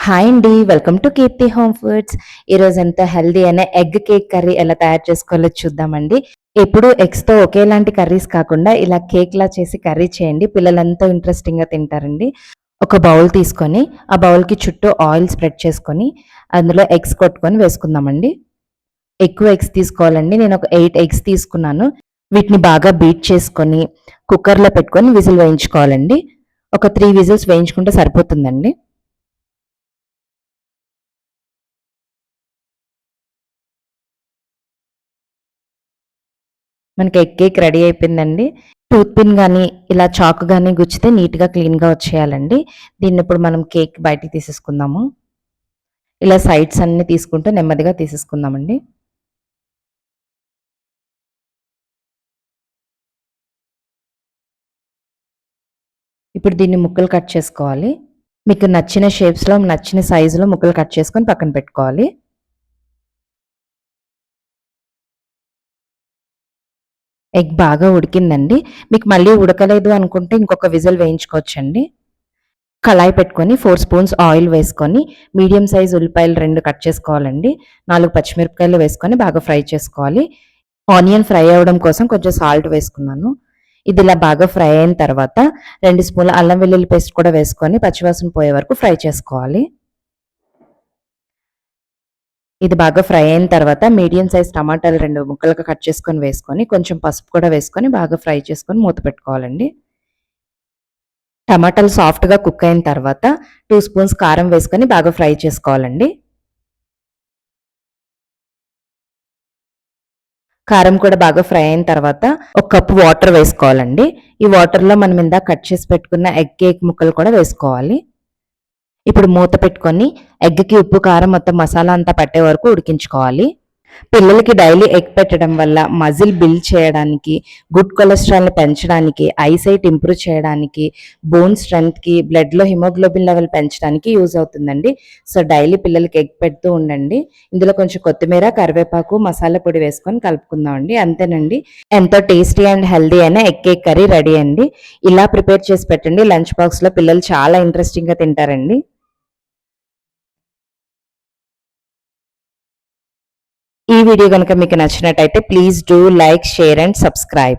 Hi అండి. Welcome to Keerthi home foods. ఈరోజు ఎంతో హెల్దీ అయిన ఎగ్ కేక్ కర్రీ ఎలా తయారు చేసుకోవాలో చూద్దామండి. ఎప్పుడు ఎగ్స్‌తో ఒకేలాంటి కర్రీస్ కాకుండా ఇలా కేక్‌లా చేసి కర్రీ చేయండి. పిల్లలంతా ఇంట్రెస్టింగ్‌గా తింటారండి. ఒక బౌల్ తీసుకొని, ఆ బౌల్‌కి చుట్టూ ఆయిల్ స్ప్రెడ్ చేసుకొని, అందులో ఎగ్స్ కొట్టుకొని వేసుకుందామండి. ఎక్కువ ఎగ్స్ తీసుకోవాలండి. నేను ఒక 8 ఎగ్స్ తీసుకున్నాను. వీటిని బాగా బీట్ చేసుకొని, కుక్కర్‌లో పెట్టుకొని విజిల్ వేయించుకోవాలండి. ఒక 3 విజిల్స్ వేయించుకుంటే సరిపోతుందండి. మనకి ఎగ్ కేక్ రెడీ అయిపోయిందండి. టూత్ పిన్ గానీ, ఇలా చాకు గానీ గుచ్చితే నీట్‌గా క్లీన్‌గా వచ్చేయాలండి. దీన్నిప్పుడు మనం కేక్ బయటికి తీసేసుకుందాము. ఇలా సైడ్స్ అన్నీ తీసుకుంటూ నెమ్మదిగా తీసేసుకుందామండి. ఇప్పుడు దీన్ని ముక్కలు కట్ చేసుకోవాలి. మీకు నచ్చిన షేప్స్‌లో, నచ్చిన సైజులో ముక్కలు కట్ చేసుకొని పక్కన పెట్టుకోవాలి. ఎగ్ బాగా ఉడికిందండి. మీకు మళ్ళీ ఉడకలేదు అనుకుంటే ఇంకొక విజిల్ వేయించుకోవచ్చండి. కళాయి పెట్టుకొని 4 స్పూన్స్ ఆయిల్ వేసుకొని, మీడియం సైజ్ ఉల్లిపాయలు 2 కట్ చేసుకోవాలండి. 4 పచ్చిమిరపకాయలు వేసుకొని బాగా ఫ్రై చేసుకోవాలి. ఆనియన్ ఫ్రై అవ్వడం కోసం కొంచెం సాల్ట్ వేసుకున్నాను. ఇది ఇలా బాగా ఫ్రై అయిన తర్వాత 2 స్పూన్ల అల్లం వెల్లుల్లి పేస్ట్ కూడా వేసుకొని పచ్చివాసన పోయే వరకు ఫ్రై చేసుకోవాలి. ఇది బాగా ఫ్రై అయిన తర్వాత మీడియం సైజ్ టమాటాలు 2 ముక్కలుగా కట్ చేసుకొని వేసుకొని, కొంచెం పసుపు కూడా వేసుకొని బాగా ఫ్రై చేసుకొని మూత పెట్టుకోవాలండి. టమాటాలు సాఫ్ట్‌గా కుక్ అయిన తర్వాత 2 స్పూన్స్ కారం వేసుకొని బాగా ఫ్రై చేసుకోవాలండి. కారం కూడా బాగా ఫ్రై అయిన తర్వాత ఒక కప్పు వాటర్ వేసుకోవాలండి. ఈ వాటర్‌లో మనం ఇందాక కట్ చేసి పెట్టుకున్న ఎగ్ కేక్ ముక్కలు కూడా వేసుకోవాలి. ఇప్పుడు మూత పెట్టుకొని ఎగ్‌కి ఉప్పు, కారం మొత్తం మసాలా అంతా పట్టే వరకు ఉడికించుకోవాలి. పిల్లలకి డైలీ ఎగ్ పెట్టడం వల్ల మజిల్ బిల్డ్ చేయడానికి, గుడ్ కొలెస్ట్రాల్‌ని పెంచడానికి, ఐసైట్ ఇంప్రూవ్ చేయడానికి, బోన్ స్ట్రెంగ్త్‌కి, బ్లడ్‌లో హిమోగ్లోబిన్ లెవెల్ పెంచడానికి యూజ్ అవుతుందండి. సో, డైలీ పిల్లలకి ఎగ్ పెడుతూ ఉండండి. ఇందులో కొంచెం కొత్తిమీర, కరివేపాకు, మసాలా పొడి వేసుకొని కలుపుకుందామండి. అంతేనండి. ఎంతో టేస్టీ అండ్ హెల్తీ అయిన ఎగ్ కేక్ కర్రీ రెడీ అండి. ఇలా ప్రిపేర్ చేసి పెట్టండి. లంచ్ బాక్స్‌లో పిల్లలు చాలా ఇంట్రెస్టింగ్‌గా తింటారండి. ఈ వీడియో గనుక మీకు నచ్చినట్టయితే please do like, share and subscribe.